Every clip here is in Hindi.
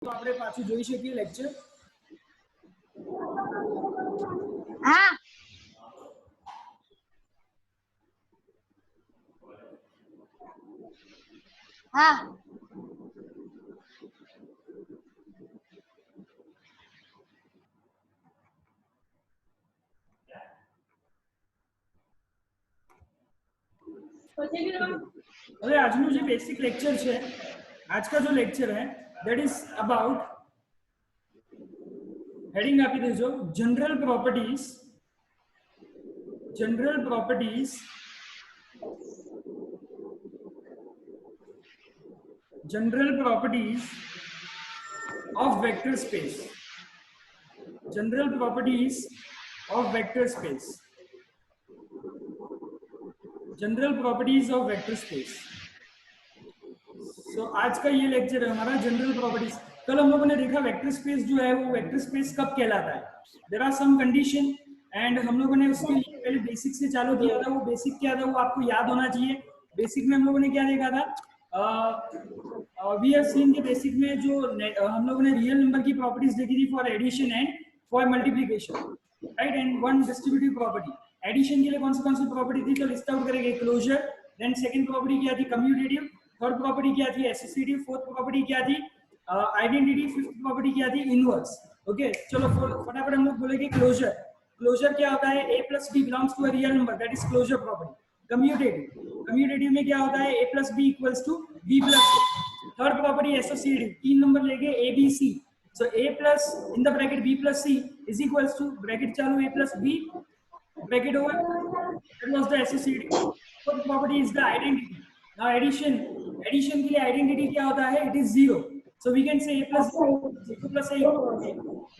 તો આપણે પાછું જોઈ શકીએ લેક્ચર. હા હા अरे આજનું જે બેસિક લેક્ચર છે, आज का जो लेक्चर है दैट इज अबाउट हेडिंग आपी देजो general properties of vector space. General properties of vector space. General properties of vector space. So आज का ये लेक्चर है हमारा जनरल प्रॉपर्टीज. कल हम लोगों ने देखा वेक्टर स्पेस जो है वो वेक्टर स्पेस कब कहलाता है. There are some condition and हम लोगों ने उसके लिए पहले बेसिक से चालू किया था. वो बेसिक क्या था वो आपको याद होना चाहिए. बेसिक में हम लोगों ने क्या देखा था, वी हैव सीन के बेसिक में जो हम लोगों ने रियल नंबर की प्रॉपर्टीज देखी थी for addition and for multiplication, right, and one distributive property. Addition के लिए कौन सी प्रॉपर्टी थी तो लिस्ट आउट करेंगे. क्लोजर. देन सेकंड प्रॉपर्टी क्या थी, कम्यूटेटिव. थर्ड प्रॉपर्टी क्या थी, एसोसिएटिव. फोर्थ प्रॉपर्टी क्या थी, आइडेंटिटी. फिफ्थ प्रॉपर्टी क्या थी, इनवर्स. ओके चलो फटाफट हम लोग बोलेंगे क्लोजर. क्लोजर क्या होता है, a plus b belongs to a real number, that is closure property. Commutative में क्या होता है, a plus b equals to b plus a. Third property associative, 3 number लेंगे a b c. So a plus in the bracket b plus c is equals to bracket चालू a plus b bracket over, that was the associative. Fourth property is the identity. Now addition के लिए identity क्या होता है, it is 0. So we can say a plus 0 plus a,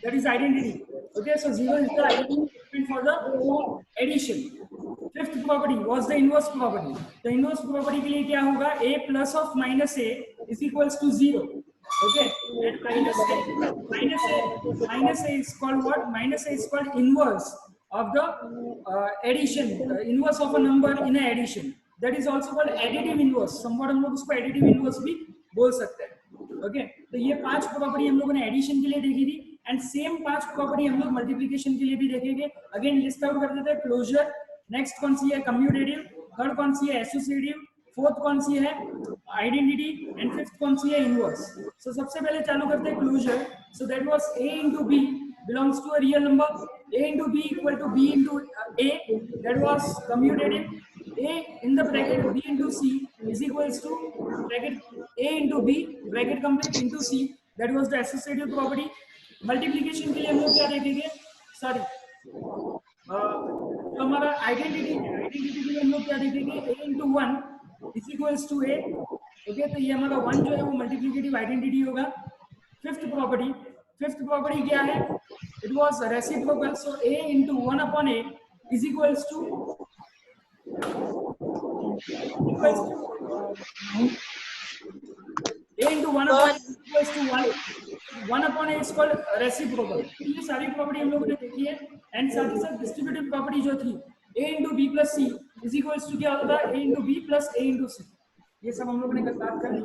that is identity. Okay, so 0 is the identity statement for the addition. Fifth property was the inverse property. The inverse property के लिए क्या होगा, a plus of minus a is equals to 0. Okay, and minus a is called what? Minus a is called inverse of the addition, inverse of a number in a addition. That is also called additive inverse. somewhat हम लोग उसको additive inverse भी बोल सकते हैं. ओके तो ये 5 प्रॉपर्टी हम लोगों ने एडिशन के लिए देखी थी एंड सेम 5 प्रॉपर्टी हम लोग मल्टीप्लिकेशन के लिए भी देखेंगे. अगेन लिस्ट आउट कर देते हैं. क्लोजर, नेक्स्ट कौन सी है, कम्यूटेटिव. थर्ड कौन सी है, एसोसिएटिव. फोर्थ कौन सी है, आइडेंटिटी. एंड फिफ्थ कौन सी है, इनवर्स. सो सबसे पहले चालू करते हैं closure. So that was a into b belongs to a real number. a into b equal to b into a, that was commutative. a in the bracket b into c is equals to bracket a into b bracket complete into c, that was the associative property. multiplication के लिए हम लोग क्या देखेंगे, सॉरी तो हमारा आइडेंटिटी के लिए हम लोग क्या देखेंगे, a into 1 is equals to a. Okay तो ये हमारा 1 जो है वो मल्टीप्लिकेटिव आइडेंटिटी होगा. फिफ्थ प्रॉपर्टी क्या है, it was reciprocal. so a into 1 upon a is equals to a into 1 upon a equals to 1 upon a is called reciprocal. ये सारी प्रॉपर्टी हम लोगों ने देखी है. एंड साथ ही साथ डिस्ट्रीब्यूटिव प्रॉपर्टी जो थी a into b plus c is equals to क्या होता है, a into b plus a into c. ये सब हम लोगों ने कल बात कर ली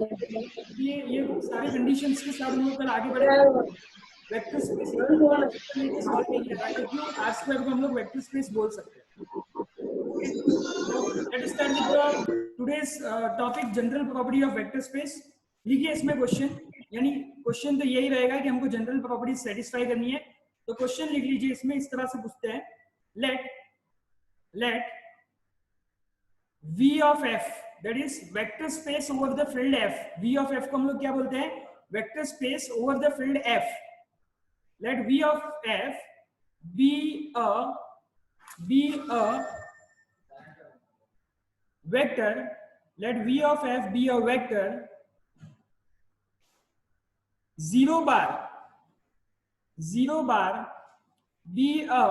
है. ये सारे कंडीशंस के साथ हम लोग कल आगे बढ़ेंगे. वेक्टर स्पेस R स्क्वायर को हम लोग वेक्टर स्पेस बोल सकते हैं. Let's start with today's topic general property of vector space. लिखिए इसमें क्वेश्चन, यानी क्वेश्चन तो यही रहेगा कि हमको जनरल प्रॉपर्टी सेटिस्फाई करनी है. तो क्वेश्चन लिख लीजिए इसमें इस तरह से पूछते हैं, let v of f, that is vector space over the field f. v of f को हम लोग क्या बोलते हैं, vector space over the field f. let v of f be a vector. let v of f be a vector 0 bar be a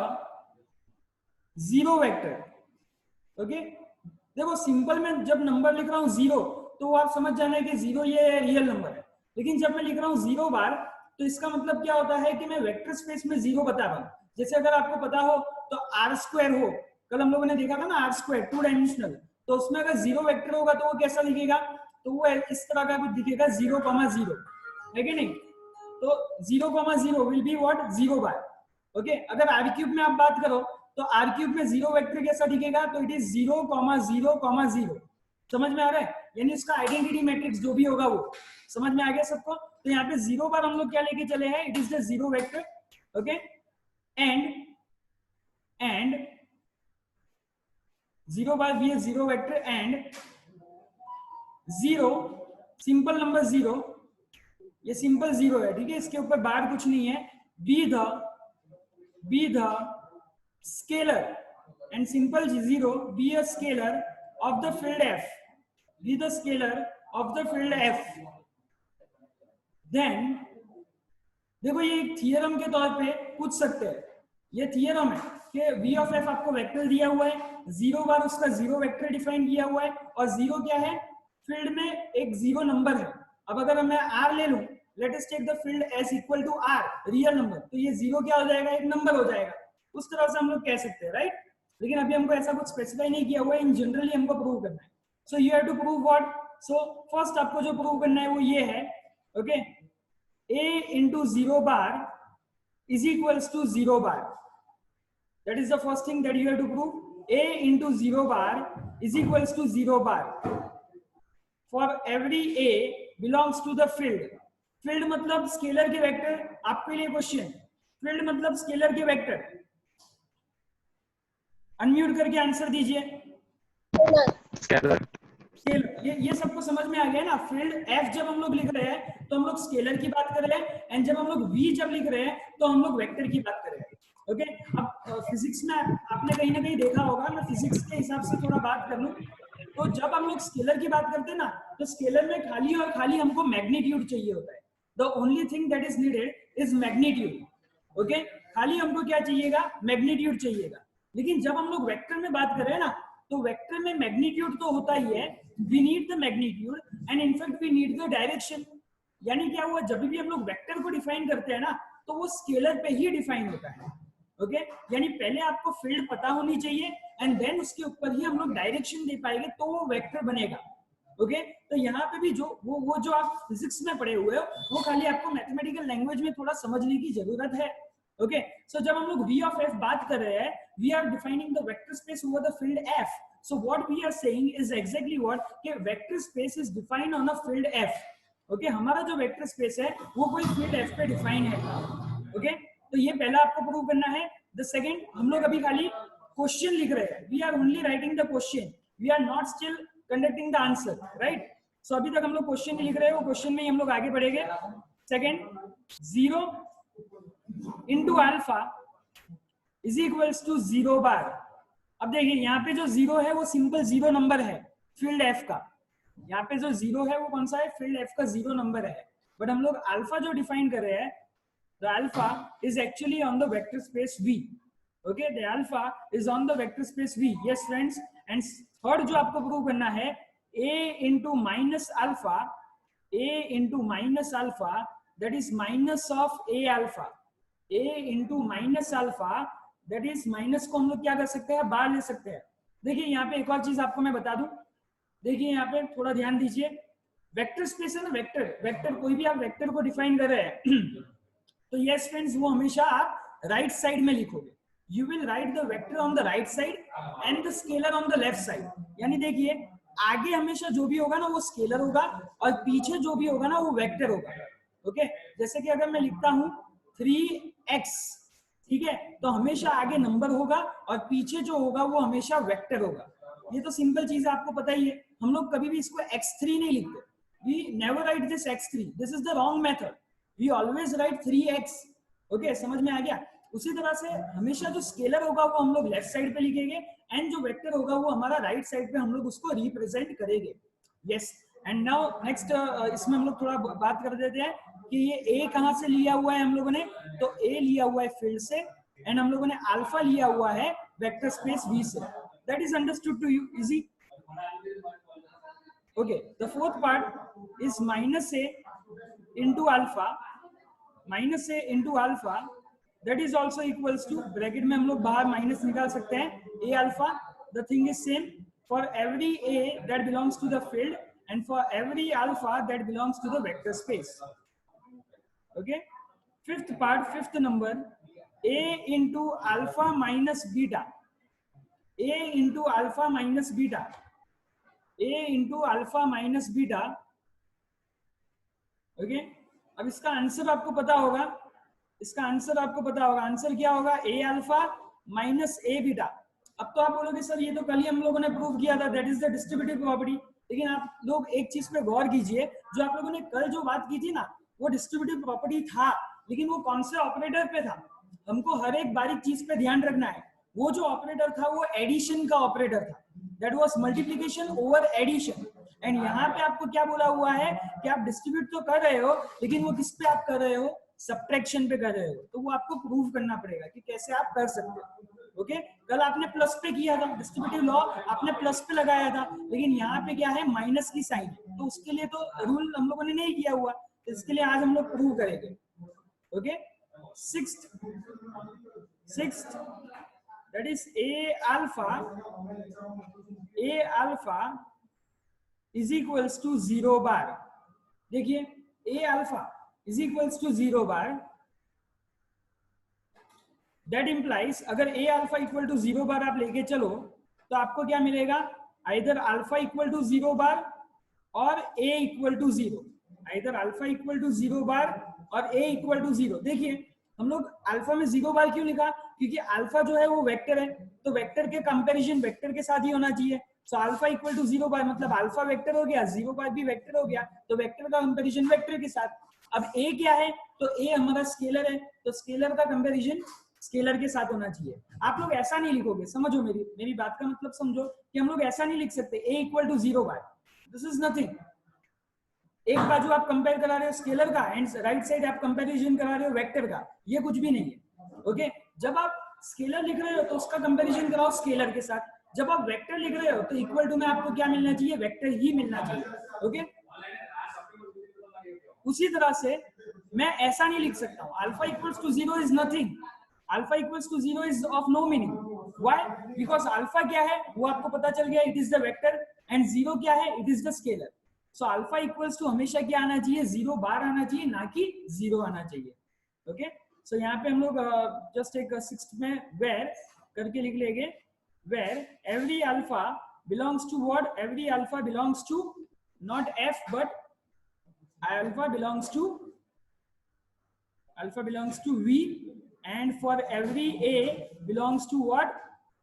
0 vector. Okay देखो सिंपल में जब नंबर लिख रहा हूं 0 तो आप समझ जाना है कि 0 ये रियल नंबर है. लेकिन जब मैं लिख रहा हूं 0 बार तो इसका मतलब क्या होता है कि मैं वेक्टर स्पेस में 0 बता रहा हूं. जैसे अगर आपको पता हो तो आर स्क्वायर हो, कल हम लोगों ने देखा था ना आर स्क्वायर 2 डायमेंशनल, तो उसमें अगर 0 वेक्टर होगा तो वो कैसा दिखेगा, तो वो इस तरह का कुछ दिखेगा 0,0 है कि नहीं. तो 0,0 will be what 0 bar. Okay, अगर आर क्यूब में आप बात करो तो आर क्यूब में 0 वेक्टर कैसा दिखेगा, तो इट इज 0,0,0. समझ में आ रहा है, यानी उसका आइडेंटिटी मैट्रिक्स जो भी होगा वो समझ में आ गया सबको. तो यहाँ पे 0 बार हम लोग क्या लेके चले हैं, it is the 0 vector. Okay, and 0 बार भी है 0 वेक्टर, एंड 0 सिंपल नंबर 0, ये सिंपल 0 है, ठीक है, इसके ऊपर बार कुछ नहीं है. be the scalar and simple 0 be a scalar of the field f, be the scalar of the field f. then देखो ये एक थियरम के तौर पे पूछ सकते हैं, ये थियरम है कि v ऑफ f आपको वेक्टर दिया हुआ है, 0 बार उसका 0 वेक्टर डिफाइन किया हुआ है, और 0 क्या है, फील्ड में एक 0 नंबर है. अब अगर मैं r ले लूं, let us take the field s equal to r, real number, तो ये 0 क्या हो जाएगा, एक नंबर हो जाएगा. उस तरह से हम लोग कह सकते हैं, राइट. लेकिन अभी हमको ऐसा कुछ स्पेसिफाई नहीं किया हुआ है, इन जनरली हमको प्रूव करना है. So you have to prove what, so first आपको जो प्रूव करना है वो ये है, okay, a into 0 bar is equals to 0 bar. That is the first thing that you have to prove. A into 0 bar is equals to 0 bar. For every a belongs to the field. Field मतलब स्केलर के वेक्टर. आपके लिए क्वेश्चन, फील्ड मतलब स्केलर के वेक्टर. अनम्यूट करके आंसर दीजिए. स्केलर. ये सबको समझ में आ गया ना. फील्ड f जब हम लोग लिख रहे हैं तो हम लोग स्केलर की बात कर रहे हैं, एंड जब हम लोग v जब लिख रहे हैं तो हम लोग वेक्टर की बात कर रहे हैं. ओके, अब फिजिक्स में आपने कहीं ना कहीं देखा होगा, मैं फिजिक्स के हिसाब से थोड़ा बात कर लूं, तो जब हम लोग स्केलर की बात करते हैं ना, तो स्केलर में खाली और खाली हमको मैग्नीट्यूड चाहिए होता है. The only thing that is needed is magnitude. Okay, खाली हमको क्या चाहिएगा, मैग्नीट्यूड चाहिएगा. लेकिन जब हम लोग वेक्टर में बात कर रहे हैं ना, तो वेक्टर में मैग्नीट्यूड तो होता ही है, we need the magnitude and in fact we need the direction. यानी क्या हुआ, जब भी हम लोग वेक्टर को डिफाइन करते हैं ना, तो वो स्केलर पे ही डिफाइन होता है. ओके, यानी पहले आपको फील्ड पता होनी चाहिए, एंड देन उसके ऊपर ही हम लोग डायरेक्शन दे पाएंगे, तो वो वेक्टर बनेगा. ओके, तो यहाँ पे भी जो वो जो आप फिजिक्स में पढ़े हुए हो, वो खाली आपको मैथमेटिकल लैंग्वेज में थोड़ा समझने की जरूरत है. ओके, सो जब हम लोग v of f बात कर रहे हैं, we are defining the vector space over the field f. So what we are saying is exactly what, कि vector space is defined on a field f. Okay, हमारा जो वेक्टर स्पेस है वो कोई फील्ड f पे डिफाइन है. ओके, तो ये पहला आपको प्रूव करना है. द सेकंड, हम लोग अभी खाली क्वेश्चन लिख रहे हैं, we are only writing the question, we are not still conducting the answer, right. So अभी तक हम लोग क्वेश्चन लिख रहे हैं, वो क्वेश्चन में ही हम लोग आगे बढ़ेंगे. Second, 0 into alpha is equals to 0 bar. अब देखिए यहाँ पे जो 0 है वो सिंपल 0 नंबर है फील्ड f का. यहाँ पे जो 0 है वो कौन सा है, फील्ड f का 0 नंबर है. बट हम लोग अल्फा जो डिफाइन कर रहे हैं, the alpha is actually on the vector space v. Okay, the alpha is on the vector space v. Yes friends. And third जो आपको प्रूव करना है, a into minus alpha, a into minus alpha, that is minus of a alpha. a into minus alpha, that is minus को हम लोग क्या कर सकते हैं, बाहर ले सकते हैं. देखिए यहाँ पे एक और चीज आपको मैं बता दूं, देखिए यहाँ पे थोड़ा ध्यान दीजिए. वेक्टर स्पेस है ना, वेक्टर कोई भी आप वेक्टर को डिफाइन कर रहे हैं तो यस फ्रेंड्स, वो हमेशा आप राइट साइड में लिखोगे. You will write the vector on the right side and the scalar on the left side. यानी देखिए आगे हमेशा जो भी होगा ना वो स्केलर होगा, और पीछे जो भी होगा ना वो वेक्टर होगा. ओके, जैसे कि अगर मैं लिखता हूं 3x, ठीक है, तो हमेशा आगे नंबर होगा और पीछे जो होगा वो हमेशा वेक्टर होगा. ये तो सिंपल चीज आपको पता ही है. हम लोग कभी भी इसको x3 नहीं लिखते. We never write this x3, this is the wrong method. We always write 3x. Okay, समझ में आ गया. उसी तरह से हमेशा जो स्केलर होगा वो हम लोग लेफ्ट साइड पे लिखेंगे, एंड जो वेक्टर होगा वो हमारा राइट साइड पे हम लोग उसको रिप्रेजेंट करेंगे. यस, एंड नाउ नेक्स्ट इसमें हम लोग थोड़ा बात कर देते हैं कि ये a कहां से लिया हुआ है हम लोगों ने. तो a लिया हुआ है फील्ड से, एंड हम लोगों ने अल्फा लिया हुआ है वेक्टर स्पेस v से. That is understood to you, easy. Okay, the fourth part is minus a into alpha, माइनस a into alpha, that is also equals to, bracket में हम लोग बाहर माइनस निकाल सकते हैं, a alpha. The thing is same for every a that belongs to the field and for every alpha that belongs to the vector space. Okay, fifth part, fifth number, a into alpha minus beta, a into alpha minus beta, a into alpha minus beta. Okay, अब इसका आंसर आपको पता होगा, इसका आंसर आपको पता होगा, आंसर क्या होगा, a alpha minus a beta. अब तो आप बोलोगे सर ये तो कल ही हम लोगों ने प्रूव किया था, that is the distributive property. लेकिन आप लोग एक चीज पे गौर कीजिए, जो आप लोगों ने कल जो बात की थी ना, वो डिस्ट्रीब्यूटिव प्रॉपर्टी था, लेकिन वो कौन से ऑपरेटर पे था, हमको हर एक बारीक चीज पे ध्यान रखना है। वो जो ऑपरेटर था वो एडिशन का ऑपरेटर था, that was multiplication over addition. And यहाँ पे आपको क्या बोला हुआ है कि आप डिस्ट्रीब्यूट तो कर रहे हो, लेकिन वो किस पे आप कर रहे हो, सब्ट्रैक्शन पे कर रहे हो। तो वो आपको प्रूव करना पड़ेगा कि कैसे आप कर सकते हो। ओके, कल आपने प्लस पे किया था, डिस्ट्रीब्यूटिव लॉ आपने प्लस पे लगाया था, लेकिन यहाँ पे क्या है, माइनस की साइन है, तो उसके लिए तो रूल हम लोगों ने नहीं किया हुआ, तो इसके लिए आज हम लोग प्रूव करेंगे। Okay, sixth that is a alpha is equals to 0 बार। देखिए a alpha is equals to 0 bar, that implies अगर a alpha equal to 0 बार आप लेके चलो तो आपको क्या मिलेगा, either alpha equal to 0 bar और a equal to 0, either alpha equal to 0 bar और a equal to 0। देखिए हम लोग अल्फा में 0 बार क्यों लिखा, क्योंकि अल्फा जो है वो वेक्टर है, तो वेक्टर के कंपैरिजन वेक्टर के साथ ही होना चाहिए। सो अल्फा इक्वल टू 0 बार मतलब अल्फा वेक्टर हो गया, 0 बार भी वेक्टर हो गया, तो वेक्टर का कंपैरिजन वेक्टर के साथ। अब a क्या है, तो a हमारा स्केलर है, तो स्केलर का कंपैरिजन स्केलर के साथ होना चाहिए। आप लोग ऐसा नहीं लिखोगे, समझो मेरी बात का मतलब समझो कि हम लोग ऐसा नहीं लिख सकते a equal to 0 bar, this is nothing. एक बाजू आप कंपेयर करा रहे हो स्केलर का एंड राइट साइड आप कंपैरिजन करा रहे हो वेक्टर का, ये कुछ भी नहीं है। ओके, जब आप स्केलर लिख रहे हो तो उसका कंपैरिजन कराओ स्केलर के साथ, जब आप वेक्टर लिख रहे हो तो इक्वल टू में आपको क्या मिलना चाहिए, वेक्टर ही मिलना चाहिए। ओके, उसी तरह से मैं ऐसा नहीं लिख सकता हूँ alpha equals to 0 is nothing, alpha equals to 0 is of no meaning. Why, because alpha क्या है वो आपको पता चल गया, it is the vector, and 0 क्या है, it is the scalar. So alpha equals to हमेशा क्या आना चाहिए, 0 बार आना चाहिए, ना कि 0 आना चाहिए। ओके, सो यहाँ पे हम लोग जस्ट एक सिक्स्थ में वेर करके लिख लेंगे, where every alpha belongs to what, every alpha belongs to not F but alpha belongs to V, and for every A belongs to what,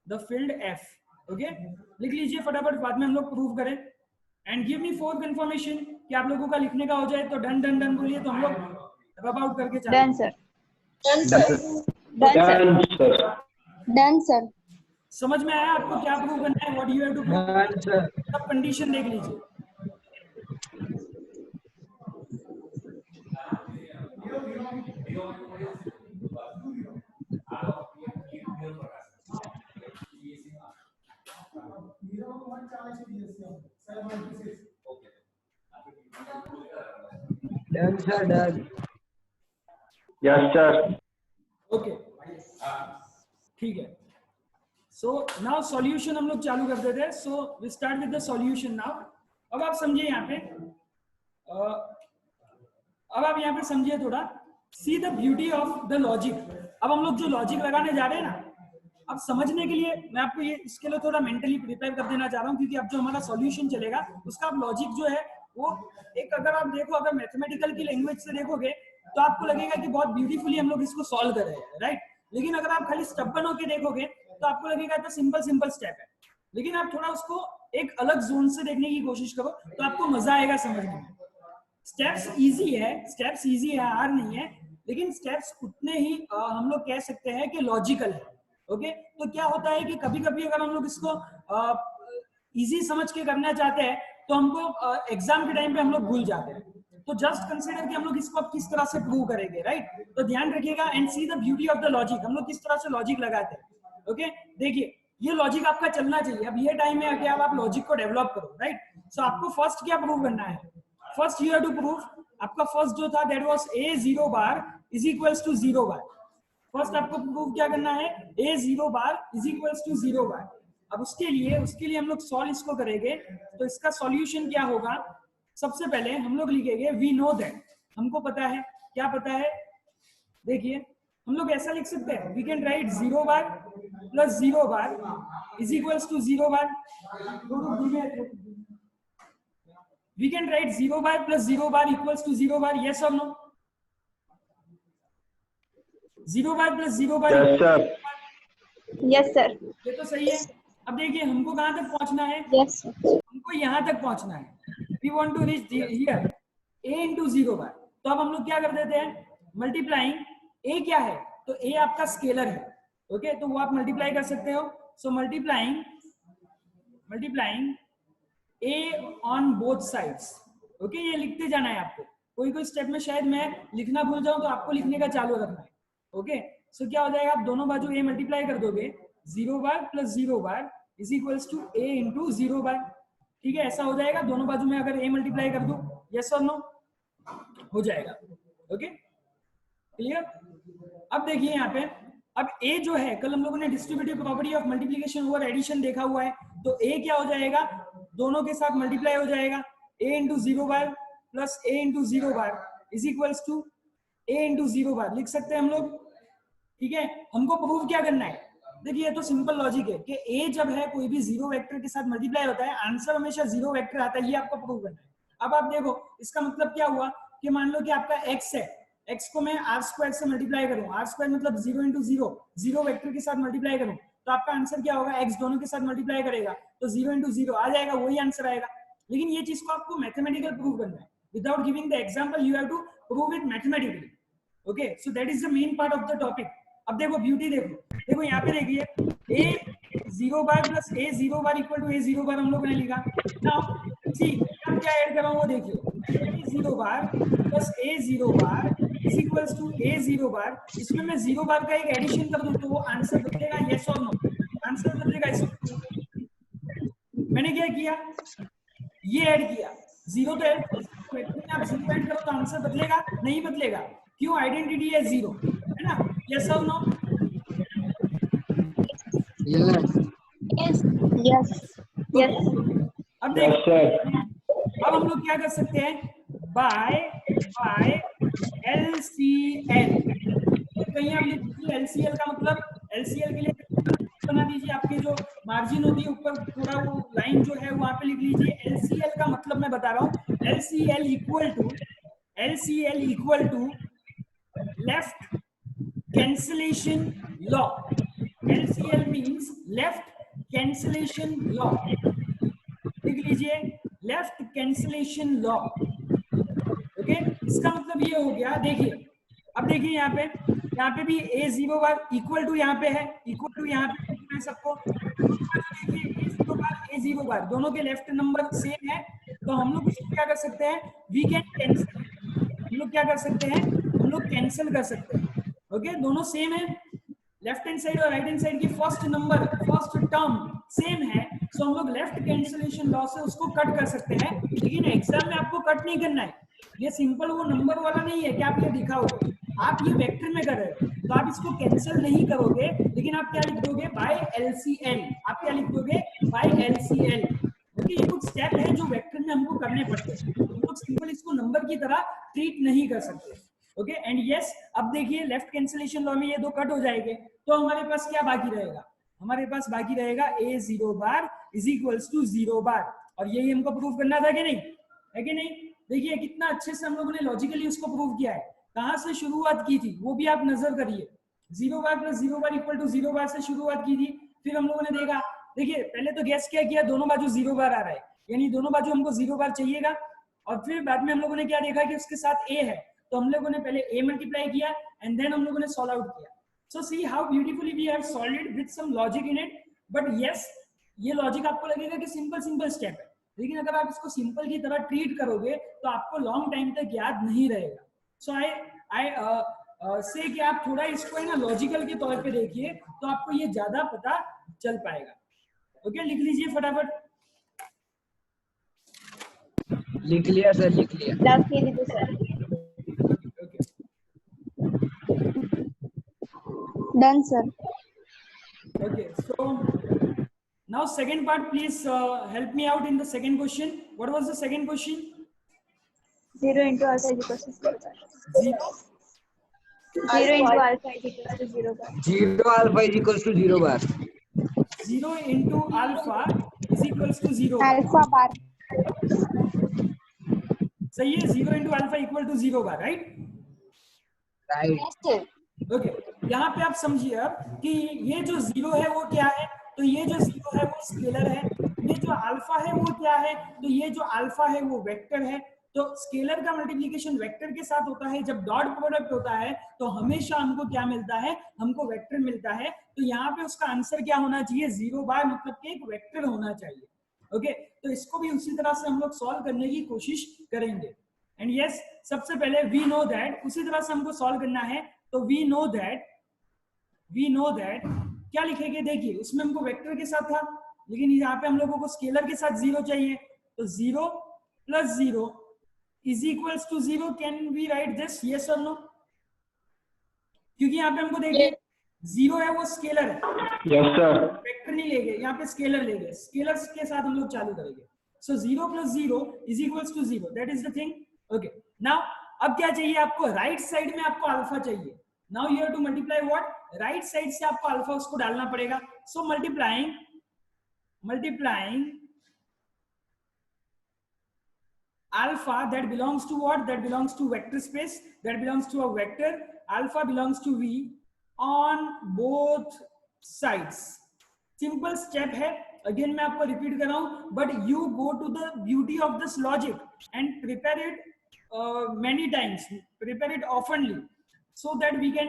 the field F। Okay, लिख लीजिए फटाफट, बाद में हम लोग प्रूव करें। एंड गिव मी 4 कंफर्मेशन कि आप लोगों का लिखने का हो जाए, तो डन डन डन बोलिए, तो हम लोग रब आउट करके चलें। Done sir, done sir, done sir, done sir. समझ में आया आपको क्या प्रूव करना है, what you have to prove, सब कंडीशन देख लीजिए। Done, sir, done. Yes, sir. Okay, ठीक है। सो नाउ सॉल्यूशन हम लोग चालू कर देते हैं। So we start with the solution now. अब आप समझिए यहाँ पे, अब आप यहाँ पे समझिए थोड़ा, see the beauty of the logic. अब हम लोग जो लॉजिक लगाने जा रहे हैं ना, अब समझने के लिए मैं आपको ये इसके लिए थोड़ा मेंटली प्रिपेयर कर देना चाह रहा हूँ, क्योंकि अब जो हमारा सॉल्यूशन चलेगा उसका अब लॉजिक जो है वो एक, अगर आप देखो, अगर मैथमेटिकल की लैंग्वेज से देखोगे तो आपको लगेगा कि बहुत ब्यूटीफुली हम लोग इसको सॉल्व कर रहे हैं, राइट। लेकिन अगर आप खाली स्टबन होके देखोगे तो आपको लगेगा तो सिंपल स्टेप है। लेकिन आप थोड़ा उसको एक अलग जोन से देखने की कोशिश करो तो आपको मजा आएगा समझने में। स्टेप्स इजी है, स्टेप्स इजी है, हार नहीं है, लेकिन स्टेप्स उतने ही हम लोग कह सकते हैं कि लॉजिकल है। ओके, तो क्या होता है कि कभी कभी अगर हम लोग इसको इजी समझ के करना चाहते हैं तो हमको एग्जाम के टाइम पे हम लोग भूल जाते हैं। तो जस्ट कंसीडर कि हम लोग इसको किस तरह से प्रूव करेंगे, राइट। तो ध्यान रखिएगा and see the beauty of the logic, हम लोग किस तरह से लॉजिक लगाते हैं। ओके, देखिए ये लॉजिक आपका चलना चाहिए। अब ये टाइम में आके आप लॉजिक को डेवलप करो, राइट। सो आपको फर्स्ट क्या प्रूव करना है, first you have to prove, आपका फर्स्ट जो था that was a 0 bar is equals to 0 bar. First आपको प्रूव क्या करना है, a 0 bar is equals to 0 bar. अब उसके लिए हम लोग सॉल्व इसको करेंगे, तो इसका सॉल्यूशन क्या होगा, सबसे पहले हम लोग लिखेंगे वी नो दैट, हमको पता है क्या पता है? देखिए हम लोग ऐसा लिख सकते हैं, we can write 0 bar plus 0 bar is equals to 0 bar, we can write 0 bar plus 0 bar equals to 0 bar, yes और no? 0 bar plus 0 bar Yes, sir. Yes, sir. ये तो सही है। अब देखिए हमको कहां तक पहुंचना है? Yes, sir. हमको यहां तक पहुंचना है, we want to reach here a into 0 bar. तो अब हम लोग क्या कर देते हैं, मल्टीप्लाइंग a क्या है, तो a आपका स्केलर है, ओके, तो वो आप मल्टीप्लाई कर सकते हो। So multiplying a on both sides, okay, ये लिखते जाना है आपको। कोई स्टेप में शायद मैं लिखना भूल जाऊं तो आपको लिखने का चालू रखना है, ओके। सो क्या हो जाएगा, आप दोनों बाजू a मल्टीप्लाई कर दोगे, 0 bar plus 0 bar is equals to a into 0 bar, ठीक है, ऐसा हो जाएगा। दोनों बाजू में अगर a मल्टीप्लाई कर दूं, यस और नो, हो जाएगा, ओके, क्लियर। अब देखिए यहाँ पे, अब a जो है, कल हम लोगों ने distributive property of multiplication over addition देखा हुआ है, तो a क्या हो जाएगा, दोनों के साथ मल्टीप्लाई हो जाएगा, a into 0 bar plus a into 0 bar is equals to a into 0 bar लिख सकते हैं हम लोग, ठीक है। हमको प्रूव क्या करना है, देखिए ये तो सिंपल लॉजिक है कि a जब है कोई भी 0 वेक्टर के साथ मल्टीप्लाई होता है, आंसर हमेशा 0 वेक्टर आता है, ये आपको प्रूव करना है। अब आप देखो इसका मतलब क्या हुआ कि मान लो कि आपका x है, x को मैं r स्क्वायर से मल्टीप्लाई करूं, r स्क्वायर मतलब 0 इंटू 0, 0 वेक्टर के साथ मल्टीप्लाई करूं, तो आपका आंसर क्या होगा, x दोनों के साथ मल्टीप्लाई करेगा तो 0 इंटू 0 आ जाएगा, वही आंसर आएगा। लेकिन ये चीज को आपको मैथमेटिकल प्रूव करना है, without giving the example you have to prove it mathematically, okay. So that is the main part of the topic. अब देखो ब्यूटी, देखो यहाँ पे देखिए a 0 bar plus a 0 bar equal to a 0 bar हम लोगों ने लिखा। नाउ सी अब क्या ऐड कर रहा हूँ वो देखिए, a 0 bar plus a 0 bar is equals to a 0 bar, इसमें मैं 0 बार का एक एडिशन कर दूं तो वो आंसर बदलेगा, यस और नो, आंसर बदलेगा। इसमें मैंने क्या किया, ये ऐड किया, 0 तो ऐड, आप 0 ऐड करो तो आंसर बदलेगा, नहीं बदलेगा, क्यों, आइडेंटिटी है 0, है ना, यस और नो? Yes. Yes. Yes. अब Yes, देखो, sir. अब हम लोग क्या कर सकते हैं, बाय LCL, कहीं आप लिख दीजिए LCL का मतलब, LCL के लिए बना दीजिए, आपके जो मार्जिन होती है ऊपर थोड़ा वो लाइन जो है वहां पे लिख लीजिए। LCL का मतलब मैं बता रहा हूँ, LCL equal to left cancellation law, LCL means left cancellation law, लिख लीजिए लेफ्ट कैंसिलेशन लॉ, ओके। इसका मतलब ये हो गया, देखिए अब देखिए यहाँ पे भी a 0 बार इक्वल टू यहाँ पे है, इक्वल टू यहाँ पे सबको, देखिए a 0 बार दोनों के लेफ्ट नंबर सेम है, तो हम लोग इसको क्या कर सकते हैं, वी कैन कैंसिल, हम लोग क्या कर सकते हैं, हम लोग कैंसिल कर सकते हैं, ओके, दोनों सेम है, लेफ्ट हैंड साइड और राइट हैंड साइड की फर्स्ट टर्म सेम है, सो हम लोग लेफ्ट कैंसिलेशन लॉ से उसको कट कर सकते हैं। लेकिन एग्जाम में आपको कट नहीं करना है, ये सिंपल वो नंबर वाला नहीं है कि आप ये दिखाओगे, आप ये वेक्टर में कर रहे हो तो आप इसको कैंसिल नहीं करोगे, लेकिन आप क्या लिख दोगे, बाय LCL, आप क्या लिख दोगे, बाय LCL, क्योंकि ये कुछ स्टेप है जो वेक्टर में हमको करने पड़ते हैं, हम लोग सिंपल इसको नंबर की तरह ट्रीट नहीं कर सकते, ओके। एंड यस, अब देखिए लेफ्ट कैंसिलेशन लॉ में ये दो कट हो जाएंगे, तो हमारे पास क्या बाकी रहेगा, हमारे पास बाकी रहेगा a 0 bar is equals to 0 bar, और यही हमको प्रूव करना था कि नहीं, है कि नहीं। देखिए कितना अच्छे से हम लोगों ने लॉजिकली उसको प्रूव किया है, कहां से शुरुआत की थी वो भी आप नजर करिए, 0 bar plus 0 bar equal to 0 बार से शुरुआत की थी, फिर हम लोगों ने देखा, देखिए पहले तो गैस क्या किया, दोनों बाजू 0 बार आ रहा है, यानी दोनों बाजू हमको 0 बार चाहिएगा, और फिर बाद में हम लोगों ने क्या देखा कि उसके साथ a है, तो हम लोगों ने पहले a मल्टीप्लाई किया एंड देन हम लोगों ने सॉल्व आउट किया। So see how beautifully we have solved it with some logic in it, but yes ये लॉजिक आपको लगेगा कि सिंपल स्टेप है, लेकिन अगर आप इसको सिंपल की तरह ट्रीट करोगे तो आपको लॉन्ग टाइम तक याद नहीं रहेगा। सो आई से कि आप थोड़ा इसको है ना लॉजिकल के तौर पे देखिए तो आपको ये ज्यादा पता चल पाएगा, ओके। लिख लीजिए फटाफट, लिख लिया सर, लिख लिया। Love कीजिए sir. Done sir. Okay, so now second part, please help me out in the second question. What was the second question? 0 into alpha is equal to 0 bar. 0 0 into alpha is equal to 0 bar. 0 alpha is equals to 0 bar. 0 into alpha is equals to 0 bar. Alpha bar. सही है, 0 into alpha equal to 0 bar, right? Right. Yes, sir. Okay यहाँ पे आप समझिए अब कि ये जो 0 है वो क्या है, तो ये जो 0 है वो स्केलर है, ये जो अल्फा है वो क्या है, तो ये जो अल्फा है वो वेक्टर है। तो स्केलर का मल्टीप्लिकेशन वेक्टर के साथ होता है, जब डॉट प्रोडक्ट होता है तो हमेशा हमको क्या मिलता है, हमको वेक्टर मिलता है। तो यहाँ पे उसका आंसर क्या होना चाहिए, 0 बार, मतलब कि एक वेक्टर होना चाहिए। ओके तो इसको भी उसी तरह से हम लोग सॉल्व करने की कोशिश करेंगे। एंड यस सबसे पहले वी नो दैट, उसी तरह से हमको सॉल्व करना है। तो वी नो दैट क्या लिखेंगे, देखिए उसमें हमको वेक्टर के साथ था, लेकिन यहाँ पे हम लोगों को स्केलर के साथ 0 चाहिए। तो 0 plus 0 is equals to 0. Can we write this, yes और नो? क्योंकि यहाँ पे हमको देखिए 0 है वो स्केलर है, Yes, sir. वेक्टर नहीं लेंगे, यहाँ पे स्केलर लेंगे, स्केलर्स के साथ हम लोग चालू करेंगे। सो 0 plus 0 is equals to 0. That is the thing. Okay now अब क्या चाहिए आपको, राइट साइड में आपको अल्फा चाहिए। Now you have to multiply what, right side से आपको अल्फा उसको डालना पड़ेगा। सो multiplying alpha that belongs to what, that belongs to vector space, that belongs to a vector, alpha belongs to v on both sides. Simple step है, अगेन मैं आपको रिपीट कर रहा हूं, but you go to the beauty of this logic and prepare it many times, prepare it oftenly so that we can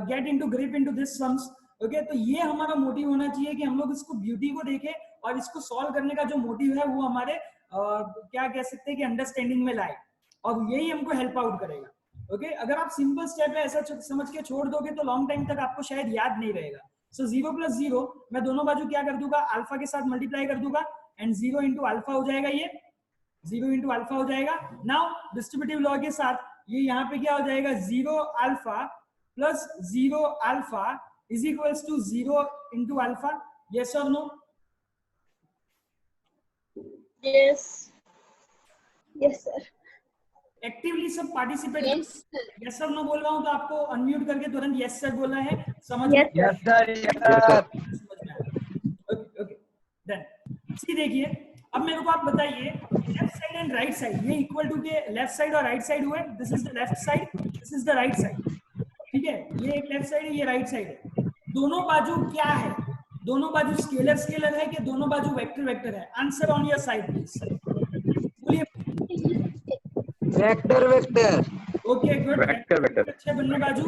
get into grip into this sums. Okay तो ये हमारा मोटिव होना चाहिए कि हम लोग इसको ब्यूटी को देखें और इसको सॉल्व करने का जो मोटिव है वो हमारे क्या कह सकते हैं कि अंडरस्टैंडिंग में लाए, और यही हमको हेल्प आउट करेगा। ओके अगर आप सिंपल स्टेप है ऐसा समझ के छोड़ दोगे तो लॉन्ग टाइम तक आपको शायद याद नहीं रहेगा। सो 0 plus 0 मैं दोनों बाजू क्या कर दूंगा, अल्फा के साथ मल्टीप्लाई कर दूंगा एंड 0 into अल्फा हो जाएगा, ये 0 into अल्फा हो जाएगा। नाउ डिस्ट्रीब्यूटिव लॉ के साथ ये यहाँ पे क्या हो जाएगा, 0 alpha plus 0 alpha is equals to 0 into alpha, yes और no? Yes. Yes, sir. Actively सब participate, Yes, sir. Yes sir no बोल रहा हूं तो आपको अनम्यूट करके तुरंत यस सर बोलना है, समझ Yes, sir. Yes, sir. Yes, sir. Okay okay done. See देखिए अब मेरे को आप बताइए, left side and right side ये इक्वल टू के लेफ्ट साइड और राइट साइड हुए, this is the left side, this is the right side, ठीक है, ये एक लेफ्ट साइड है, ये राइट साइड है। दोनों बाजू क्या है, दोनों बाजू स्केलर स्केलर है कि दोनों बाजू वेक्टर वेक्टर है? Answer on your side please, बोलिए। Vector, vector. Okay good, Vector. अच्छे બંને બાજુ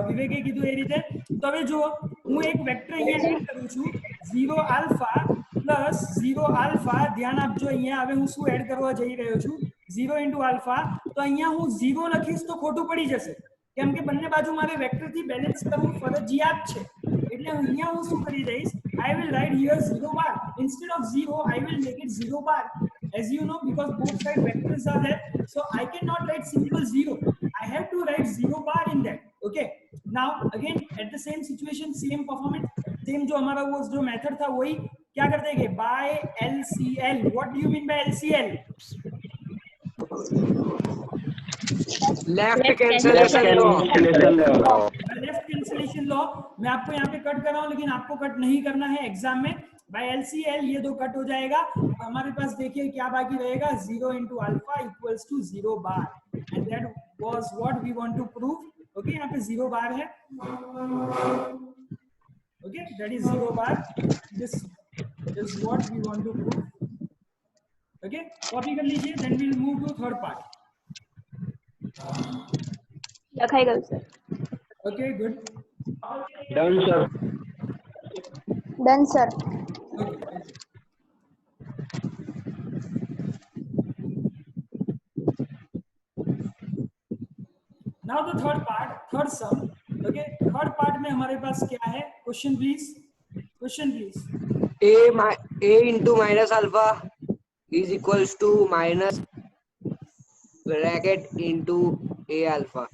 વિવેકે કીધું એ રીતે। તો હવે જો હું એક વેક્ટર અહીંયા એડ કરું છું 0 આલ્ફા પ્લસ 0 આલ્ફા, ધ્યાન આપજો અહીંયા હવે હું શું એડ કરવા જઈ રહ્યો છું 0 into આલ્ફા, તો અહીંયા હું 0 લખીશ તો ખોટું પડી જશે કેમ કે બંને બાજુ મારે વેક્ટર થી બેલેન્સ કરવું ફરજિયાત છે, એટલે અહીંયા હું શું કરી દઈશ, I will write here 0 bar instead of 0 I will make it 0 bar, as you know, because both side vectors are there, so I cannot write simple 0, I have to write 0 bar in that. Okay, now again at the same situation same performance, same जो हमारा वो जो मेथड था वही क्या कर देंगे, by LCL. What do you mean by LCL? Left cancellation law. Left cancellation law मैं आपको यहाँ पे कट कर रहा हूँ, लेकिन आपको कट नहीं करना है एग्जाम में। बाय LCL ये दो कट हो जाएगा, हमारे पास देखिए क्या बाकी रहेगा, 0 into alpha equals to 0 bar, and that was what we want to prove. Okay यहाँ पे 0 बार है, okay that is 0 bar, this is what we want to prove. Okay copy कर लीजिए, then we will move to third part. लखाई गल sir. Okay good, Done, sir. Done sir. Now the third part, third sum. Okay third part में हमारे पास क्या है, question please, question please. A into minus alpha is equals to minus bracket into A alpha.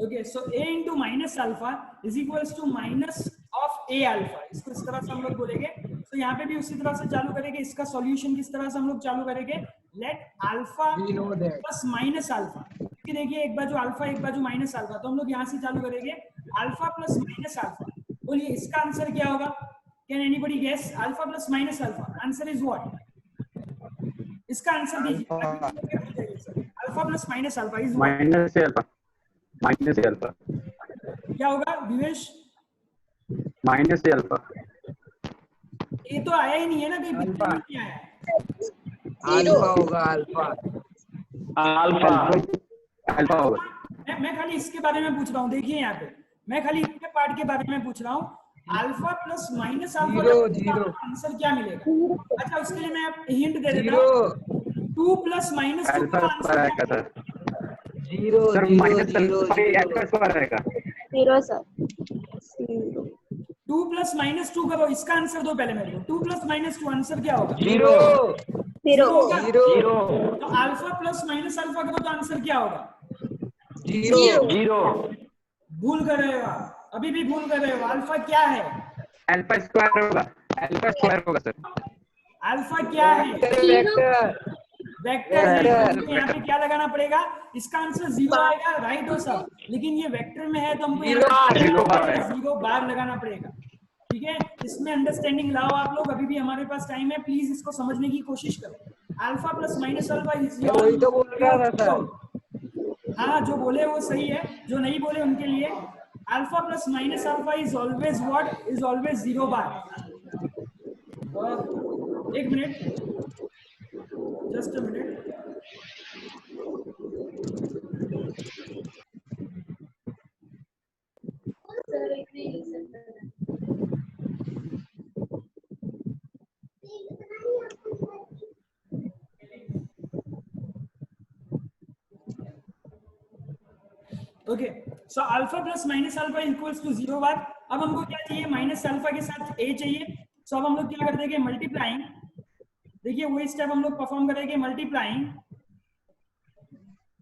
Okay so a into minus alpha is equals to minus of a alpha, इसको इस तरह से हम लोग बोलेंगे। तो यहाँ पे भी उसी तरह से चालू करेंगे, इसका सॉल्यूशन किस तरह से हम लोग चालू करेंगे, let alpha plus minus alpha, देखिए एक बाजू अल्फा एक बाजू माइनस अल्फा, तो हम लोग यहाँ से चालू करेंगे अल्फा प्लस माइनस अल्फा। बोलिए इसका आंसर क्या होगा? Can anybody guess? Alpha plus minus alpha, answer is what? इसका आंसर दीजिए। Alpha plus minus alpha is minus alpha, minus alpha, क्या होगा दिवेश? Minus alpha. ये तो आया ही नहीं है ना, कहीं पिक्चर में नहीं आया है। अल्फा होगा, अल्फा। अल्फा अल्फा होगा। मैं खाली इसके बारे में पूछ रहा हूँ, देखिए यहाँ पे मैं खाली इसके पार्ट के बारे में पूछ रहा हूँ। अल्फा प्लस माइनस अल्फा का आंसर क्या मिलेगा? अच्छा उसके लिए मैं हिंट दे देता हूँ, 2 प्लस माइनस 2 का आंसर आएगा sir. Zero sir zero minus zero x square आएगा। 0 sir. 2 प्लस माइनस 2 करो, इसका आंसर दो पहले मेरे को। 2 प्लस माइनस 2 आंसर क्या होगा? जीरो 0. होगा? जीरो तो अल्फा प्लस माइनस अल्फा करो तो आंसर क्या होगा? Zero zero. भूल कर रहे हो आप, अभी भी भूल कर रहे हो। अल्फा क्या है? अल्फा स्क्वायर होगा, अल्फा स्क्वायर होगा सर। अल्फा क्या है? वेक्टर है। तो यहाँ पे क्या लगाना पड़ेगा? इसका आंसर 0 आएगा, राइट हो सब, लेकिन ये वेक्टर में है तो हमको जीरो बार लगाना पड़ेगा। ठीक है, इसमें अंडरस्टैंडिंग लाओ आप लोग, अभी भी हमारे पास टाइम है, प्लीज इसको समझने की कोशिश करो। Alpha plus minus alpha is वही तो बोल रहा था सर। हाँ जो बोले वो सही है, जो नहीं बोले उनके लिए alpha plus minus alpha is always what? Is always 0 bar. एक minute, just a minute. Okay, so alpha plus minus alpha equals to 0 bar. अब हमको क्या चाहिए? माइनस अल्फा के साथ ए चाहिए। सो अब हम लोग क्या कर देंगे? मल्टीप्लाइंग, देखिए वही स्टेप हम लोग परफॉर्म करेंगे, multiplying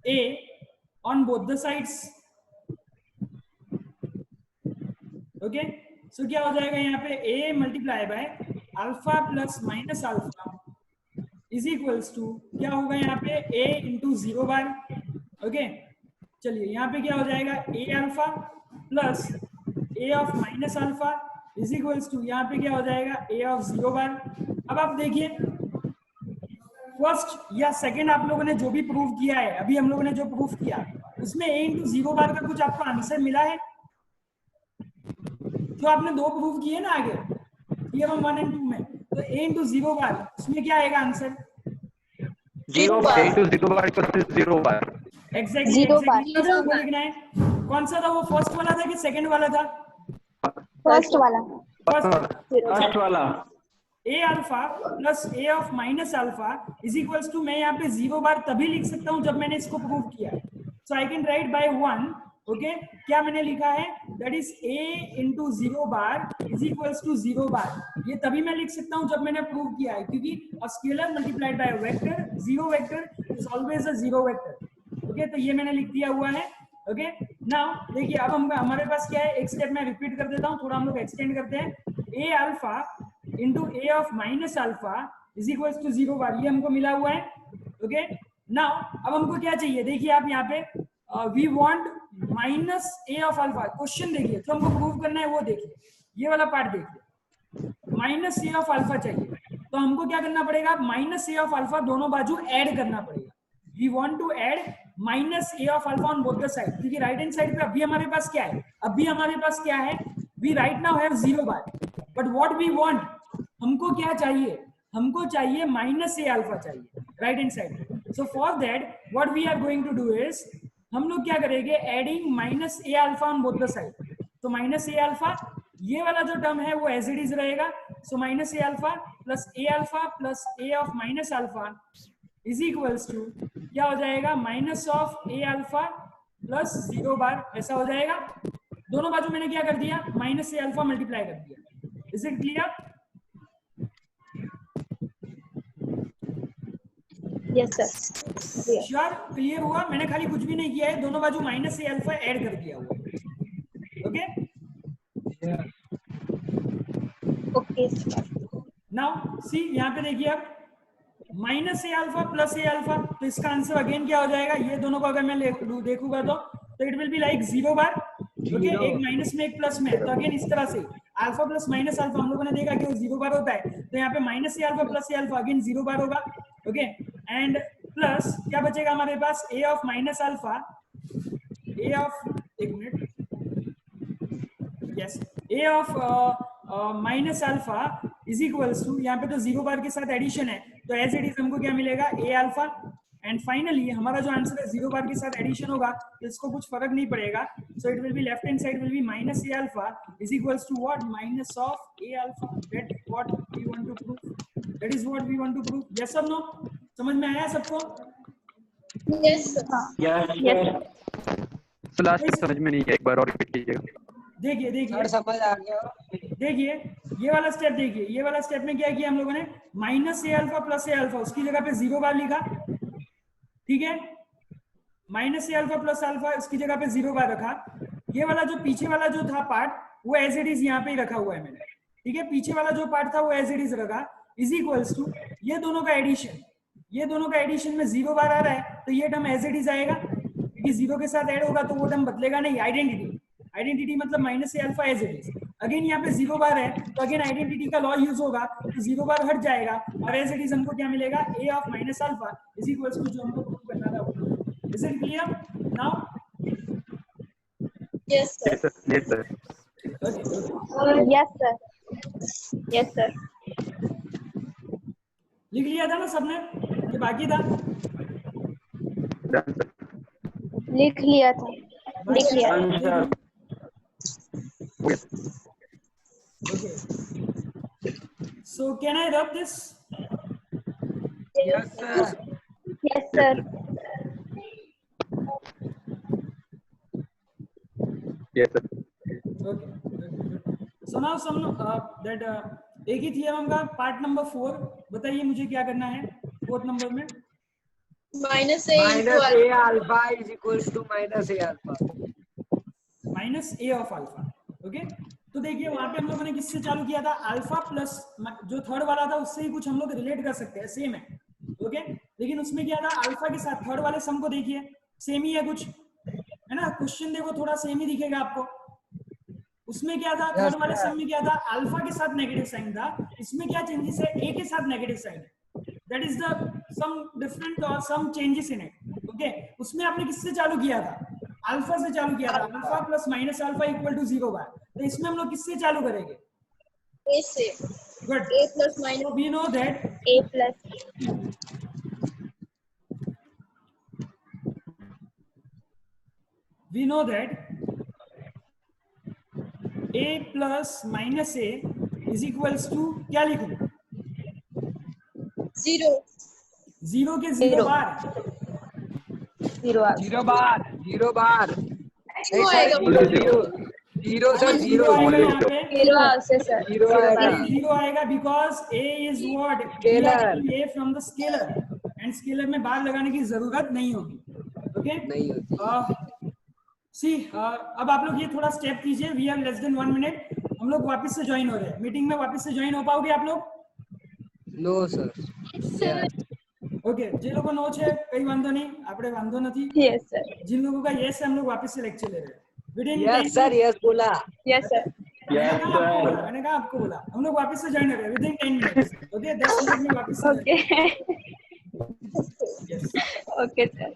a on both the sides. Okay, so क्या हो जाएगा यहाँ पे? A multiply by alpha plus minus alpha is equals to क्या होगा यहाँ पे? ए इंटू 0 बार। ओके, चलिए यहाँ पे क्या हो जाएगा? A alpha plus a of minus alpha is equals to यहाँ पे क्या हो जाएगा? A of 0 bar. अब आप देखिए फर्स्ट या सेकंड आप लोगों ने जो भी प्रूव किया है, अभी हम लोगों ने जो प्रूव किया उसमें ए इंटू 0 बार का कुछ आपको आंसर मिला है? जो आपने दो प्रूव किए ना आगे थियरम 1 एंड 2 में, तो ए इंटू 0 बार उसमें क्या आएगा answer? 0 bar. A to 0 bar equal to 0 bar. Exactly Zero bar. इसको लिखना है। कौन सा था वो? फर्स्ट वाला था कि सेकंड वाला था? First वाला. फर्स्ट वाला। A alpha plus a of minus alpha is equals to, मैं यहाँ पे 0 बार तभी लिख सकता हूँ जब मैंने इसको प्रूव किया। So I can write by 1। Okay, क्या मैंने लिखा है? That is a into 0 bar is equals to 0 bar. ये तभी मैं लिख सकता हूँ जब मैंने प्रूव किया है, क्योंकि a scalar multiplied by vector, 0 vector is always a 0 vector. Okay, तो ये मैंने लिख दिया हुआ है। ओके, नाउ देखिए अब हम हमारे पास क्या है? एक स्टेप मैं रिपीट कर देता हूँ, थोड़ा हम लोग एक्सटेंड करते हैं। A alpha into a of minus alpha is equals to 0 bar, ये हमको मिला हुआ है। ओके, नाउ अब हमको क्या चाहिए? देखिए आप यहाँ पे we want minus a of alpha. Question देखिए, जो हमको प्रूव करना है वो देखिए, ये वाला पार्ट देखिए, माइनस ए ऑफ अल्फा चाहिए। तो हमको क्या करना पड़ेगा? माइनस ए ऑफ अल्फा दोनों बाजू ऐड करना पड़ेगा। We want to add minus a of alpha on both the side, क्योंकि राइट हैंड साइड पे अभी हमारे पास क्या है? अभी हमारे पास क्या है? We right now have 0 bar, but what we want, हमको क्या चाहिए? हमको चाहिए माइनस ए अल्फा चाहिए right hand side. So for that what we are going to do is, हम लोग क्या करेंगे? Adding minus a alpha on both the side. तो माइनस ए अल्फा, ये वाला जो टर्म है वो एज इट इज रहेगा। So minus a alpha plus a of minus alpha is equals to क्या हो जाएगा? Minus of a alpha plus 0 bar, ऐसा हो जाएगा। दोनों बाजू मैंने क्या कर दिया? माइनस ए अल्फा मल्टीप्लाई कर दिया। Is it clear? Yes sir. Clear. Sure? Clear हुआ? मैंने खाली कुछ भी नहीं किया है, दोनों बाजू माइनस ए अल्फा ऐड कर दिया हुआ। Okay, Okay sir. Now see यहाँ पे देखिए आप, minus a alpha plus a alpha, तो इसका आंसर अगेन क्या हो जाएगा, ये दोनों को अगर मैं देखूंगा तो it will be like 0 bar, okay, एक माइनस में एक प्लस में, तो अगेन इस तरह से अल्फा प्लस माइनस अल्फा हम लोगों ने देखा कि वो 0 बार होता है, तो यहाँ पे minus a alpha plus a alpha again 0 bar होगा, ओके, एंड प्लस क्या बचेगा हमारे पास, a of minus alpha, a of, एक मिनट, yes, a of minus alpha is equals to, यहाँ पे तो 0 बार के साथ एडिशन है, तो एज इट इज हमको क्या मिलेगा, ए अल्फा, एंड फाइनली हमारा जो आंसर है 0 बार के साथ एडिशन होगा, तो इसको कुछ फर्क नहीं पड़ेगा, so it will be left hand side will be minus a alpha is equals to what, minus of a alpha, that what we want to prove, that is what we want to prove, yes और नो, समझ में आया सबको? Yes, sir. तो लास्ट समझ में नहीं है, एक बार और रिपीट कीजिएगा। देखिए देखिए थर्ड समझ आ गया। देखिए ये वाला स्टेप देखिए, ये वाला स्टेप में क्या किया हम लोगों ने, minus a alpha plus a alpha, उसकी जगह पे 0 बार लिखा, ठीक है, minus a alpha plus alpha उसकी जगह पे 0 बार रखा, ये वाला जो पीछे वाला जो था पार्ट वो एज इट इज यहाँ पे ही रखा हुआ है मैंने, ठीक है, पीछे वाला जो पार्ट था वो एज इट इज रखा, इज इक्वल्स टू ये दोनों का एडिशन, ये दोनों का एडिशन में 0 बार आ रहा है, तो ये टर्म एज इट इज आएगा, क्योंकि 0 के साथ ऐड होगा तो वो टर्म बदलेगा नहीं, आइडेंटिटी, आइडेंटिटी मतलब minus a alpha as it is, again यहाँ पे 0 बार है तो अगेन आइडेंटिटी का लॉ यूज होगा, तो 0 बार हट जाएगा और एज इट इज हमको क्या मिलेगा, a of minus alpha is equals to जो हमको प्रूव करना था। Is it clear now? Yes, sir. Yes, sir. Yes, sir. Yes, sir. Yes, sir. लिख लिया था ना सबने, ये बाकी था? Done, sir. लिख लिया था, लिख लिया। Answer Okay. Okay. So can I rub this? Yes, sir. Yes, sir. Yes, sir. Okay. So now some एक ही थियरम का पार्ट नंबर 4 बताइए मुझे क्या करना है 4th नंबर में। Minus A Minus equal. A alpha is equals to minus A alpha. Minus a of alpha, okay. तो देखिए वहां पे हम लोगों ने किससे चालू किया था, अल्फा प्लस जो थर्ड वाला था उससे ही कुछ हम लोग रिलेट कर सकते हैं, सेम है, ओके। लेकिन उसमें क्या था, अल्फा के साथ थर्ड वाले सम को देखिए सेम ही है कुछ, है ना, क्वेश्चन देखो थोड़ा सेम ही दिखेगा आपको। उसमें क्या था, थर्ड वाले सम में क्या था, अल्फा के साथ नेगेटिव साइन था, इसमें क्या चेंजेस है, ए के साथ नेगेटिव साइन है, that is the sum different और some changes in it, okay. उसमें आपने किससे चालू किया था, अल्फा से चालू किया था, alpha plus minus alpha equal to 0 bar, तो इसमें हम लोग किससे चालू करेंगे, A से। Good, A plus minus we know that A plus. we know that a plus minus a is equals to क्या लिखूं, 0. 0 के 0 Zero. बार, 0 आ गया। Zero bar. Zero bar. Zero आएगा Zero. Zero. Zero sir. Zero. आएगा यहाँ पे, 0 आंसर सर। Zero आएगा. 0 आएगा because a is what, Scalar. a from the scalar and scalar में बार लगाने की जरूरत नहीं होगी, ओके। नहीं होती। सी अब आप लोग ये थोड़ा स्टेप कीजिए, we are less than 1 minute, हम लोग वापस से ज्वाइन हो रहे हैं मीटिंग में, वापस से ज्वाइन हो पाओगे आप लोग? No sir. ओके, જે લોકો નો છે કઈ વાંધો નહીં, આપણે વાંધો નથી, Yes sir. जिन लोगों का यस है हम लोग वापस से लेक्चर ले रहे हैं विदिन Yes sir. Yes बोला. Yes sir. मैंने कहा आपको बोला, हम लोग वापस से ज्वाइन हो रहे हैं विदिन 10 मिनट्स, ओके, 10 मिनट में वापस से Okay. Yes Okay sir.